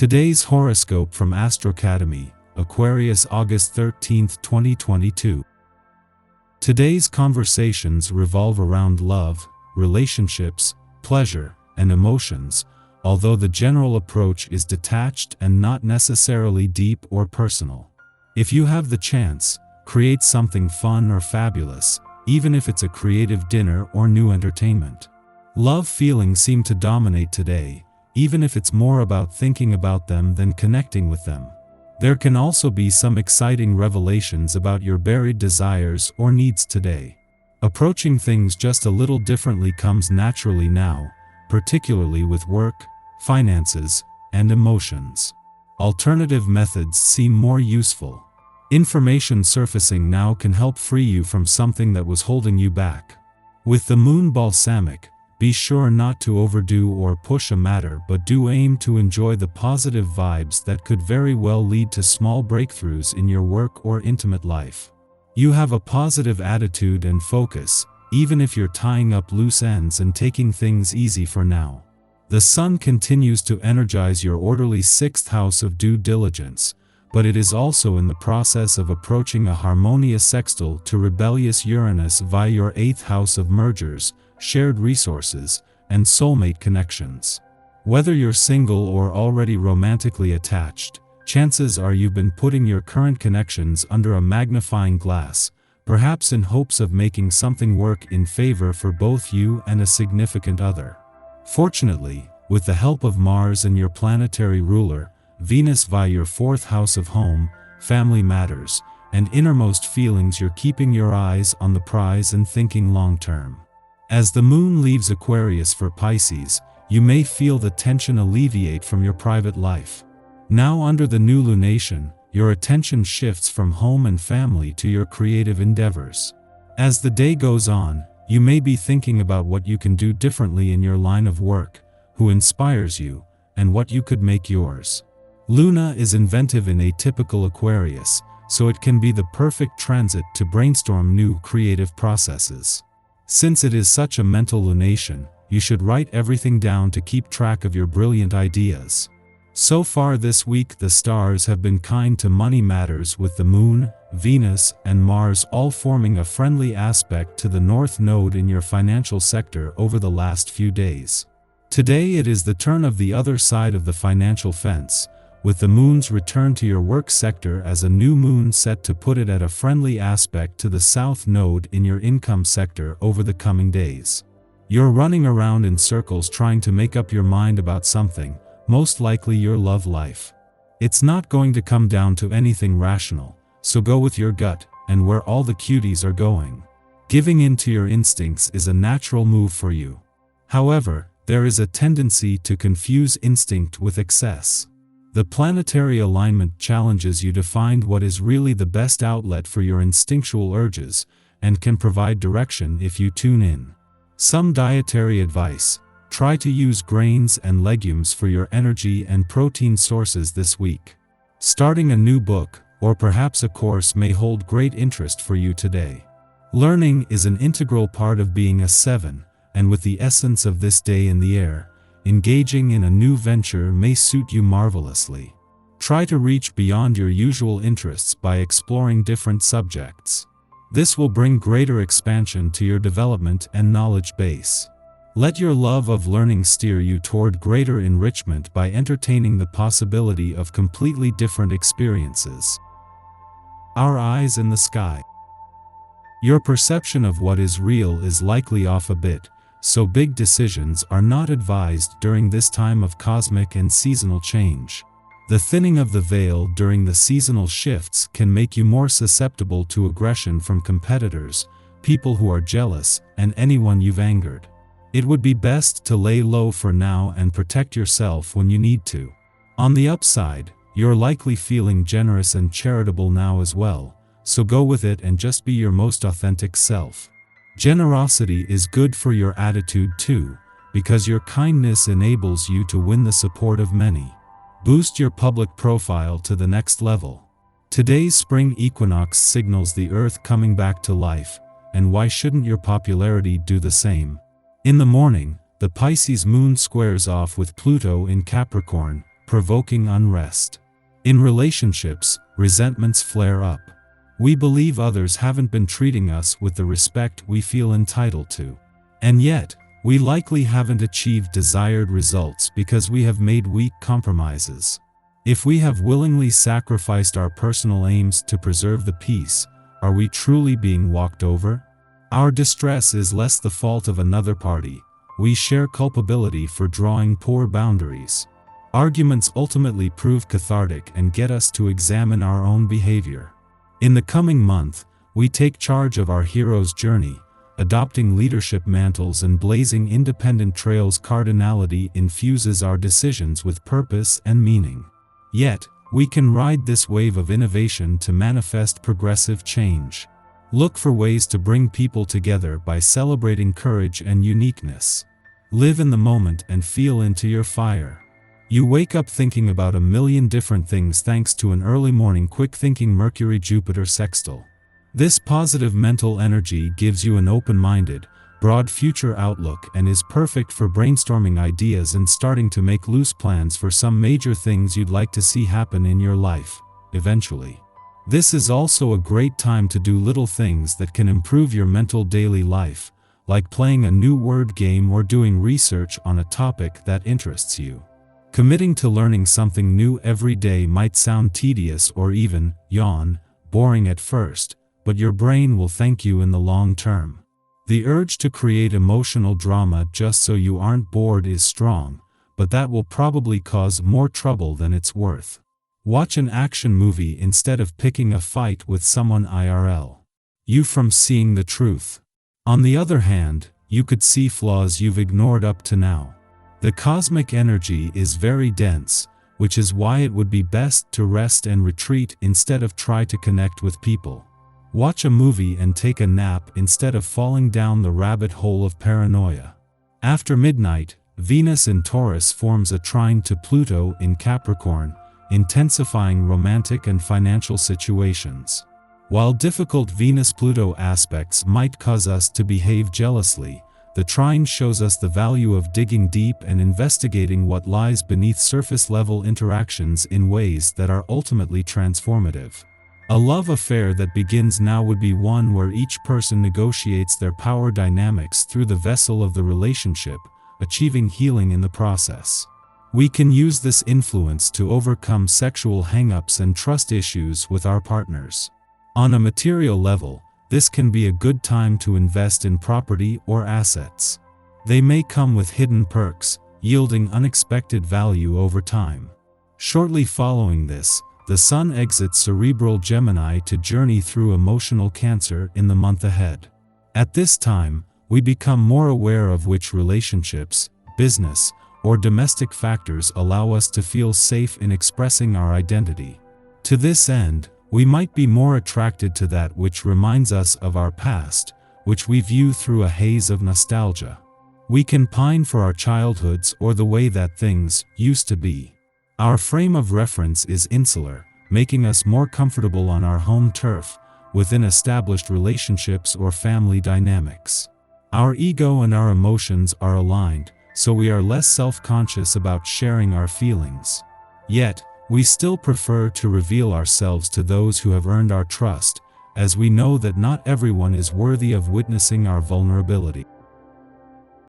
Today's horoscope from Astrocademy, Aquarius August 13, 2022. Today's conversations revolve around love, relationships, pleasure, and emotions, although the general approach is detached and not necessarily deep or personal. If you have the chance, create something fun or fabulous, even if it's a creative dinner or new entertainment. Love feelings seem to dominate today, even if it's more about thinking about them than connecting with them. There can also be some exciting revelations about your buried desires or needs today. Approaching things just a little differently comes naturally now, particularly with work, finances, and emotions. Alternative methods seem more useful. Information surfacing now can help free you from something that was holding you back. With the moon balsamic, be sure not to overdo or push a matter, but do aim to enjoy the positive vibes that could very well lead to small breakthroughs in your work or intimate life. You have a positive attitude and focus, even if you're tying up loose ends and taking things easy for now. The sun continues to energize your orderly 6th house of due diligence, but it is also in the process of approaching a harmonious sextile to rebellious Uranus via your 8th house of mergers, shared resources, and soulmate connections. Whether you're single or already romantically attached, chances are you've been putting your current connections under a magnifying glass, perhaps in hopes of making something work in favor for both you and a significant other. Fortunately, with the help of Mars and your planetary ruler, Venus via your 4th house of home, family matters, and innermost feelings, you're keeping your eyes on the prize and thinking long-term. As the moon leaves Aquarius for Pisces, you may feel the tension alleviate from your private life. Now under the new lunation, your attention shifts from home and family to your creative endeavors. As the day goes on, you may be thinking about what you can do differently in your line of work, who inspires you, and what you could make yours. Luna is inventive in atypical Aquarius, so it can be the perfect transit to brainstorm new creative processes. Since it is such a mental lunation, you should write everything down to keep track of your brilliant ideas. So far this week, the stars have been kind to money matters, with the moon, Venus, and Mars all forming a friendly aspect to the North Node in your financial sector over the last few days. Today it is the turn of the other side of the financial fence, with the moon's return to your work sector as a new moon set to put it at a friendly aspect to the South Node in your income sector over the coming days. You're running around in circles trying to make up your mind about something, most likely your love life. It's not going to come down to anything rational, so go with your gut and where all the cuties are going. Giving in to your instincts is a natural move for you. However, there is a tendency to confuse instinct with excess. The planetary alignment challenges you to find what is really the best outlet for your instinctual urges, and can provide direction if you tune in. Some dietary advice: try to use grains and legumes for your energy and protein sources this week. Starting a new book, or perhaps a course, may hold great interest for you today. Learning is an integral part of being a 7, and with the essence of this day in the air, engaging in a new venture may suit you marvelously. Try to reach beyond your usual interests by exploring different subjects. This will bring greater expansion to your development and knowledge base. Let your love of learning steer you toward greater enrichment by entertaining the possibility of completely different experiences. Our eyes in the sky. Your perception of what is real is likely off a bit, so big decisions are not advised during this time of cosmic and seasonal change. The thinning of the veil during the seasonal shifts can make you more susceptible to aggression from competitors, people who are jealous, and anyone you've angered. It would be best to lay low for now and protect yourself when you need to. On the upside, you're likely feeling generous and charitable now as well, so go with it and just be your most authentic self. Generosity is good for your attitude too, because your kindness enables you to win the support of many. Boost your public profile to the next level. Today's spring equinox signals the Earth coming back to life, and why shouldn't your popularity do the same? In the morning, the Pisces moon squares off with Pluto in Capricorn, provoking unrest. In relationships, resentments flare up. We believe others haven't been treating us with the respect we feel entitled to. And yet, we likely haven't achieved desired results because we have made weak compromises. If we have willingly sacrificed our personal aims to preserve the peace, are we truly being walked over? Our distress is less the fault of another party. We share culpability for drawing poor boundaries. Arguments ultimately prove cathartic and get us to examine our own behavior. In the coming month, we take charge of our hero's journey, adopting leadership mantles and blazing independent trails. Cardinality infuses our decisions with purpose and meaning. Yet, we can ride this wave of innovation to manifest progressive change. Look for ways to bring people together by celebrating courage and uniqueness. Live in the moment and feel into your fire. You wake up thinking about a million different things thanks to an early morning quick-thinking Mercury-Jupiter sextile. This positive mental energy gives you an open-minded, broad future outlook and is perfect for brainstorming ideas and starting to make loose plans for some major things you'd like to see happen in your life, eventually. This is also a great time to do little things that can improve your mental daily life, like playing a new word game or doing research on a topic that interests you. Committing to learning something new every day might sound tedious or even, boring at first, but your brain will thank you in the long term. The urge to create emotional drama just so you aren't bored is strong, but that will probably cause more trouble than it's worth. Watch an action movie instead of picking a fight with someone IRL. You from seeing the truth. On the other hand, you could see flaws you've ignored up to now. The cosmic energy is very dense, which is why it would be best to rest and retreat instead of try to connect with people. Watch a movie and take a nap instead of falling down the rabbit hole of paranoia. After midnight, Venus in Taurus forms a trine to Pluto in Capricorn, intensifying romantic and financial situations. While difficult Venus-Pluto aspects might cause us to behave jealously, the trine shows us the value of digging deep and investigating what lies beneath surface-level interactions in ways that are ultimately transformative. A love affair that begins now would be one where each person negotiates their power dynamics through the vessel of the relationship, achieving healing in the process. We can use this influence to overcome sexual hang-ups and trust issues with our partners. On a material level, this can be a good time to invest in property or assets. They may come with hidden perks, yielding unexpected value over time. Shortly following this, the Sun exits cerebral Gemini to journey through emotional Cancer in the month ahead. At this time, we become more aware of which relationships, business, or domestic factors allow us to feel safe in expressing our identity. To this end, we might be more attracted to that which reminds us of our past, which we view through a haze of nostalgia. We can pine for our childhoods or the way that things used to be. Our frame of reference is insular, making us more comfortable on our home turf, within established relationships or family dynamics. Our ego and our emotions are aligned, so we are less self-conscious about sharing our feelings. Yet, we still prefer to reveal ourselves to those who have earned our trust, as we know that not everyone is worthy of witnessing our vulnerability.